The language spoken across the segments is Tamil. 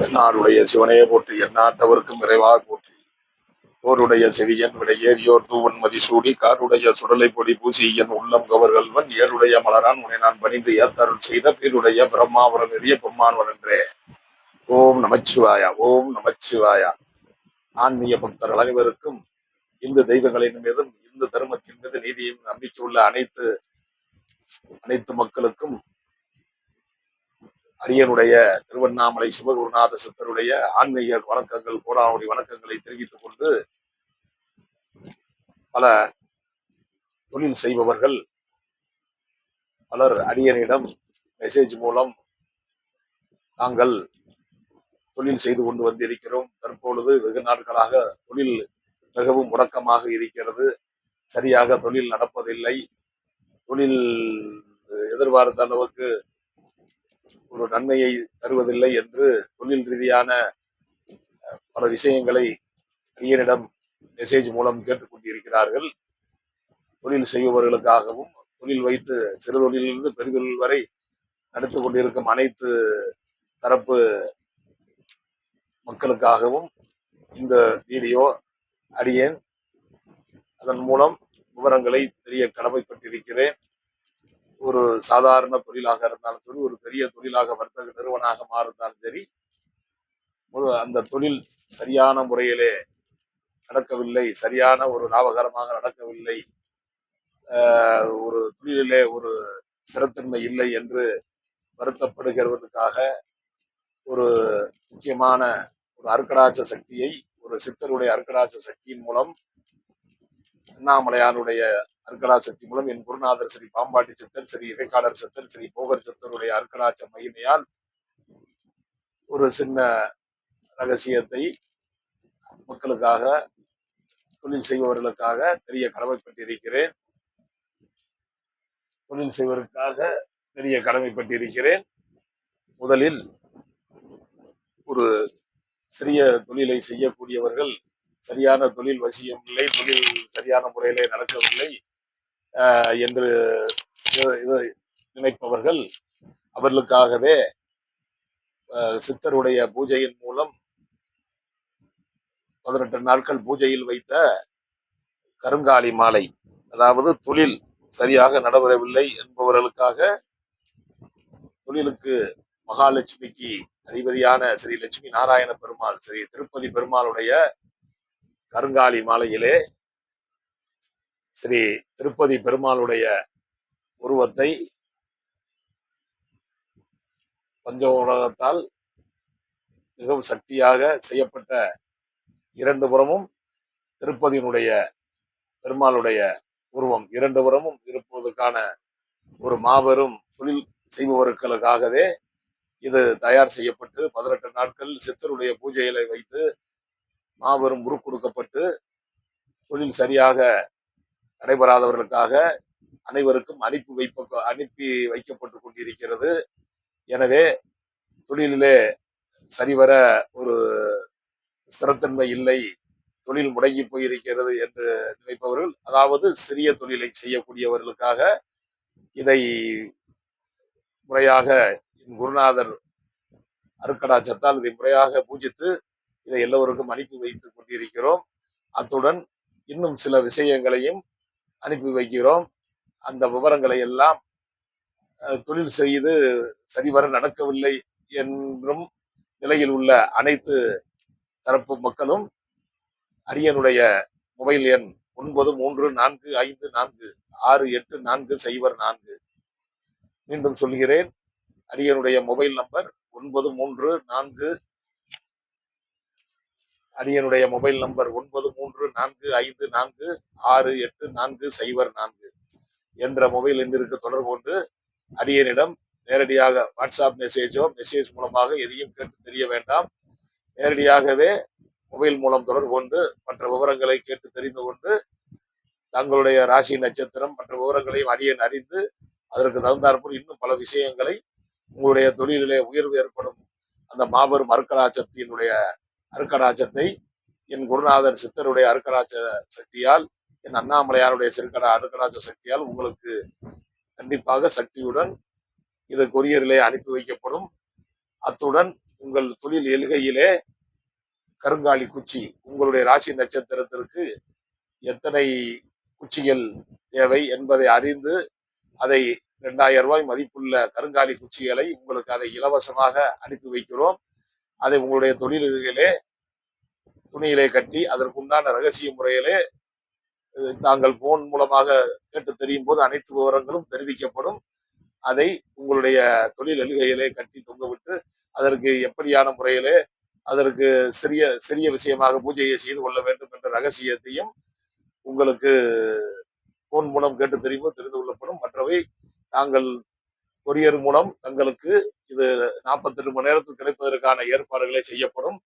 என்னாருடைய சிவனையே போற்றி, எந்நாட்டவர்க்கும் இறைவா போற்றி. போருடைய செவியன் விடையேறியோர் தூவன்மதி சூடி காருடைய சுடலை பொடி பூசி என் உள்ளம் கவர்கள்வன் ஏருடைய மலரான் உன்னை நான் பணிந்து ஏத்தருள் செய்த பேருடைய பிரம்மாவரம் எரிய பொம்மான்வன் என்றே. ஓம் நமச்சிவாயா, ஓம் நமச்சிவாயா. ஆன்மீக பக்தர்கள் அனைவருக்கும், இந்து தெய்வங்களின் மீதும் இந்து தர்மத்தின் மீது நீதியும் நம்பிக்கை உள்ள அனைத்து மக்களுக்கும் அரியனுடைய திருவண்ணாமலை சிவகுருநாத சித்தருடைய ஆன்மீக வணக்கங்கள், கோடாவடி வணக்கங்களை தெரிவித்துக் கொண்டு, பல தொழில் செய்பவர்கள் பலர் அரியனிடம் மெசேஜ் மூலம் நாங்கள் தொழில் செய்து கொண்டு வந்திருக்கிறோம், தற்பொழுது வெகு நாட்களாக தொழில் மிகவும் முடக்கமாக இருக்கிறது, சரியாக தொழில் நடப்பதில்லை, தொழில் எதிர்பார்த்த அளவுக்கு ஒரு நன்மையை தருவதில்லை என்று தொழில் ரீதியான பல விஷயங்களை அரியனிடம் மெசேஜ் மூலம் கேட்டுக்கொண்டிருக்கிறார்கள். தொழில் செய்பவர்களுக்காகவும், தொழில் வைத்து சிறு தொழிலிருந்து பெருதொழில் வரை நடத்து கொண்டிருக்கும் அனைத்து தரப்பு மக்களுக்காகவும் இந்த வீடியோ அடியேன் அதன் மூலம் விவரங்களை தெரிய கடமைப்பட்டிருக்கிறேன். ஒரு சாதாரண தொழிலாக இருந்தாலும் சரி, ஒரு பெரிய தொழிலாக வர்த்தக நிறுவனமாக இருந்தாலும் சரி, அந்த தொழில் சரியான முறையிலே நடக்கவில்லை, சரியான ஒரு லாபகரமாக நடக்கவில்லை, ஒரு தொழிலிலே ஒரு ஸ்திரத்தன்மை இல்லை என்று வருத்தப்படுகிறவர்களுக்காக ஒரு முக்கியமான ஒரு அருக்கடாட்ச சக்தியை, ஒரு சித்தருடைய அருக்கடாட்ச சக்தியின் மூலம், அண்ணாமலையாருடைய அருக்கடாட்ச சக்தி மூலம், என் குருநாதர் ஸ்ரீ பாம்பாட்டி சித்தர், ஸ்ரீ இடைக்காடர் சித்தர், ஸ்ரீ போகர் சித்தருடைய அருக்கடாட்ச மகிமையால் ஒரு சின்ன ரகசியத்தை மக்களுக்காக, தொழில் செய்பவர்களுக்காக தெரிய கடமைப்பட்டிருக்கிறேன். தொழில் செய்வதற்காக தெரிய கடமைப்பட்டிருக்கிறேன். முதலில் ஒரு சிறிய தொழிலை செய்யக்கூடியவர்கள், சரியான தொழில் வசியம் இல்லை, தொழில் சரியான முறையிலே நடக்கவில்லை என்று நினைப்பவர்கள், அவர்களுக்காகவே சித்தருடைய பூஜையின் மூலம் 18 நாட்கள் பூஜையில் வைத்த கருங்காலி மாலை, அதாவது தொழில் சரியாக நடைபெறவில்லை என்பவர்களுக்காக, தொழிலுக்கு மகாலட்சுமிக்கு அதிபதியான ஸ்ரீ லட்சுமி நாராயண பெருமாள், ஸ்ரீ திருப்பதி பெருமாளுடைய கருங்காலி மாலையிலே ஸ்ரீ திருப்பதி பெருமாளுடைய உருவத்தை பஞ்சோடகத்தால் மிகவும் சக்தியாக செய்யப்பட்ட, இரண்டு புறமும் திருப்பதியினுடைய பெருமாளுடைய உருவம் இரண்டு புறமும் இருப்பதற்கான ஒரு மாபெரும் தொழில் செய்பவர்களுக்காகவே இது தயார் செய்யப்பட்டு 18 நாட்கள் சித்தருடைய பூஜைகளை வைத்து மாபெரும் கொடுக்கப்பட்டு, தொழில் சரியாக நடைபெறாதவர்களுக்காக அனைவருக்கும் அனுப்பி வைக்கப்பட்டு கொண்டிருக்கிறது. எனவே தொழிலிலே சரிவர ஒரு ஸ்திரத்தன்மை இல்லை, தொழில் முடங்கி போயிருக்கிறது என்று நினைப்பவர்கள், அதாவது சிறிய தொழிலை செய்யக்கூடியவர்களுக்காக இதை முறையாக குருநாதர் அருக்கடாட்சத்தால் இதை முறையாக பூஜித்து இதை எல்லோருக்கும் அனுப்பி வைத்துக் கொண்டிருக்கிறோம். அத்துடன் இன்னும் சில விஷயங்களையும் அனுப்பி வைக்கிறோம். அந்த விவரங்களை எல்லாம் தொழில் செய்து சரிவர நடக்கவில்லை என்றும் நிலையில் உள்ள அனைத்து தரப்பு மக்களும் அரியனுடைய மொபைல் எண் 9345468404, மீண்டும் சொல்கிறேன், அரியனுடைய மொபைல் நம்பர் 9345468404 என்ற மொபைல் எண்ணிற்கு தொடர்பு கொண்டு அரியனிடம் நேரடியாக வாட்ஸ்அப் மெசேஜ் மூலமாக எதையும் கேட்டு தெரிய வேண்டாம், நேரடியாகவே மொபைல் மூலம் தொடர்பு கொண்டு மற்ற விவரங்களை கேட்டு தெரிந்து கொண்டு, தங்களுடைய ராசி நட்சத்திரம் மற்ற விவரங்களையும் அரியன் அறிந்து அதற்கு தகுந்தாற்போல் இன்னும் பல விஷயங்களை, உங்களுடைய தொழிலிலே உயர்வு ஏற்படும் அந்த மாபெரும் அருக்கடாட்சத்தை என் குருநாதர் சித்தருடைய அருக்கடாட்ச சக்தியால், என் அண்ணாமலையாருடைய அருக்கடாட்ச சக்தியால் உங்களுக்கு கண்டிப்பாக சக்தியுடன் இது கொரியரிலே அனுப்பி வைக்கப்படும். அத்துடன் உங்கள் தொழில் எழுகையிலே கருங்காலி குச்சி உங்களுடைய ராசி நட்சத்திரத்திற்கு எத்தனை குச்சிகள் தேவை என்பதை அறிந்து அதை 2000 ரூபாய் மதிப்புள்ள கருங்காலி குச்சிகளை உங்களுக்கு அதை இலவசமாக அனுப்பி வைக்கிறோம். அதை உங்களுடைய தொழில்களிலே துணியிலே கட்டி அதற்குண்டான ரகசிய முறையிலே தாங்கள் போன் மூலமாக கேட்டு தெரியும் போது அனைத்து விவரங்களும் தெரிவிக்கப்படும். அதை உங்களுடைய தொழில் எழுகையிலே கட்டி தொங்கவிட்டு அதற்கு எப்படியான முறையிலே அதற்கு சிறிய சிறிய விஷயமாக பூஜையை செய்து கொள்ள வேண்டும் என்ற ரகசியத்தையும் உங்களுக்கு போன் மூலம் கேட்டு தெரிந்து கொள்ளப்படும். மற்றவை தாங்கள் கொரியர் மூலம் தங்களுக்கு இது 48 மணி நேரத்தில் கிடைப்பதற்கான ஏற்பாடுகளை செய்யப்படும்.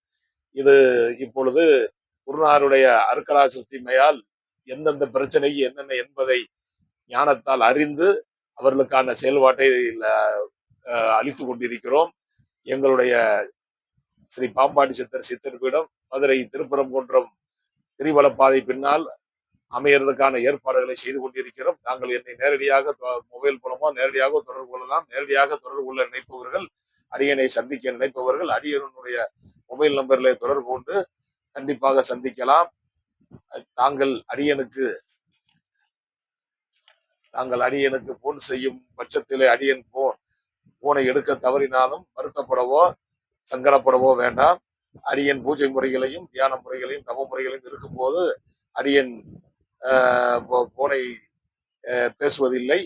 இது இப்பொழுது குருநாதருடைய அருட்கடாட்சத்திமையால் எந்தெந்த பிரச்சனை என்னென்ன என்பதை ஞானத்தால் அறிந்து அவர்களுக்கான செயல்பாட்டை அளித்து கொண்டிருக்கிறோம். எங்களுடைய ஸ்ரீ பாம்பாட்டி சித்தர் சித்தர் பீடம் மதுரை திருப்பரங்குன்றம் கிரிவலப்பாதை பின்னால் அமையறதுக்கான ஏற்பாடுகளை செய்து கொண்டிருக்கிறோம். தாங்கள் என்னை நேரடியாக மொபைல் மூலமா நேரடியாக தொடர்பு கொள்ளலாம். நேரடியாக தொடர்பு கொள்ள நினைப்பவர்கள், அடியனை சந்திக்க நினைப்பவர்கள் அடியனுடைய மொபைல் நம்பரில் தொடர்பு கொண்டு கண்டிப்பாக சந்திக்கலாம். தாங்கள் அடியனுக்கு போன் செய்யும் பட்சத்திலே அடியன் போனை எடுக்க தவறினாலும் வருத்தப்படவோ சங்கடப்படவோ வேண்டாம். அடியன் பூஜை முறைகளையும் தியான முறைகளையும் தவ முறைகளையும் இருக்கும்போது அடியன் போனை பேசுவதில்லை.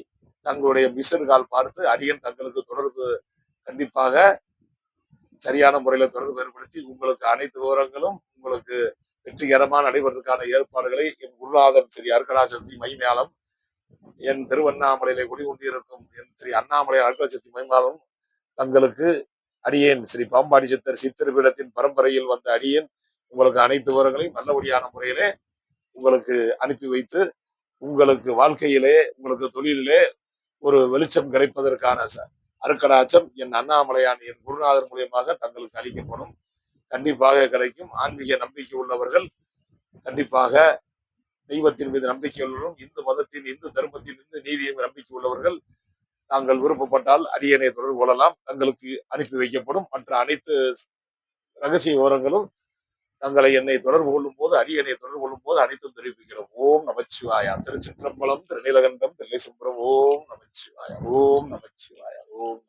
தங்களுடைய மிஸ்டு கால் பார்த்து அடியன் தங்களுக்கு தொடர்பு கண்டிப்பாக சரியான முறையில் தொடர்பு ஏற்படுத்தி உங்களுக்கு அனைத்து விவரங்களும் உங்களுக்கு வெற்றிகரமாக நடைபெறுவதற்கான ஏற்பாடுகளை என் குருநாதன் ஸ்ரீ அருட்கடாட்சத்தி மைமேளம் என் திருவண்ணாமலையிலே குடிகொண்டிருக்கும் என் ஸ்ரீ அண்ணாமலை அருட்கடாட்சத்தி மைமேளம் தங்களுக்கு அடியேன் ஸ்ரீ பாம்பாடி சித்தர் சித்தர் பீடத்தின் பரம்பரையில் வந்த அடியேன் உங்களுக்கு அனைத்து விவரங்களையும் நல்லபடியான முறையிலே உங்களுக்கு அனுப்பி வைத்து உங்களுக்கு வாழ்க்கையிலே உங்களுக்கு தொழிலிலே ஒரு வெளிச்சம் கிடைப்பதற்கான அருட்கடாட்சம் என் அண்ணாமலையான் என் குருநாதர் மூலியமாக தங்களுக்கு அளிக்கப்படும். கண்டிப்பாக கிடைக்கும். ஆன்மீக நம்பிக்கை உள்ளவர்கள் கண்டிப்பாக தெய்வத்தின் மீது நம்பிக்கை உள்ளவரும் இந்து மதத்தின் இந்து தர்மத்தின் இந்து நீதியின் நம்பிக்கை உள்ளவர்கள் தாங்கள் விருப்பப்பட்டால் அடியனை தொடர்பு கொள்ளலாம். தங்களுக்கு அனுப்பி வைக்கப்படும். மற்ற அனைத்து ரகசிய விவரங்களும் என்னை தொடர்பு கொள்ளும் போது அடியனை தொடர்பு கொள்ளும் போது அனைத்தும் தெரிவிக்கிறோம். ஓம் நமச்சிவாயா. திருச்சிற்றம்பலம், திருநீலகண்டம், தில்லை சிம்பரம். ஓம் நமச்சிவாயா. ஓம் நமச்சிவாயா. ஓம்